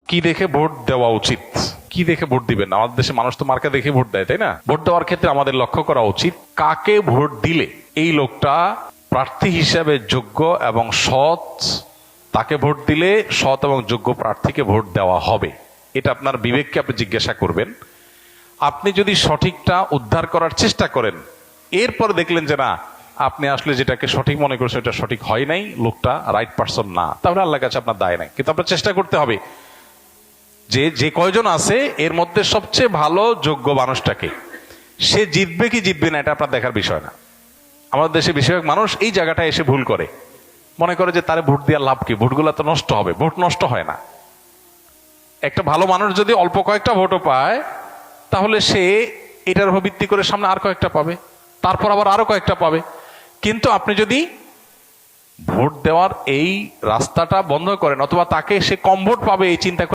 কি দেখে ভোট দেওয়া উচিত, কি দেখে ভোট দিবেন? আমাদের দেশে মানুষ তো মার্কা দেখে ভোট দেয়, তাই না? ভোট দেওয়ার ক্ষেত্রে আমাদের লক্ষ্য করা উচিত কাকে ভোট দিলে এই লোকটা প্রার্থী হিসাবে যোগ্য এবং সৎ, তাকে ভোট দিলে সৎ এবং যোগ্য প্রার্থীকে ভোট দেওয়া হবে। এটা আপনার বিবেককে আপনি জিজ্ঞাসা করবেন। আপনি যদি সঠিকটা উদ্ধার করার চেষ্টা করেন, এরপর দেখলেন যে না, আপনি আসলে যেটাকে সঠিক মনে করছেন এটা সঠিক হয় নাই, লোকটা রাইট পারসন না, তাহলে আল্লাহর কাছে আপনার দায় নাই। কিন্তু আপনার চেষ্টা করতে হবে যে যে কয়জন আছে এর মধ্যে সবচেয়ে ভালো যোগ্য মানুষটাকে, সে জিতবে কি জিতবে না এটা আপনার দেখার বিষয় না। আমাদের দেশে বেশিরভাগ মানুষ এই জায়গাটায় এসে ভুল করে, মনে করে যে তারে ভোট দেওয়ার লাভ কি, ভোটগুলো তো নষ্ট হবে। ভোট নষ্ট হয় না। একটা ভালো মানুষ যদি অল্প কয়েকটা ভোটও পায়, তাহলে সে এটার উপর ভিত্তি করে সামনে আর কয়েকটা পাবে, তারপর আবার আরো কয়েকটা পাবে। কিন্তু আপনি যদি ভোট দেওয়ার এই রাস্তাটা বন্ধ করেন, অথবা তাকে সে কম ভোট পাবে এই চিন্তা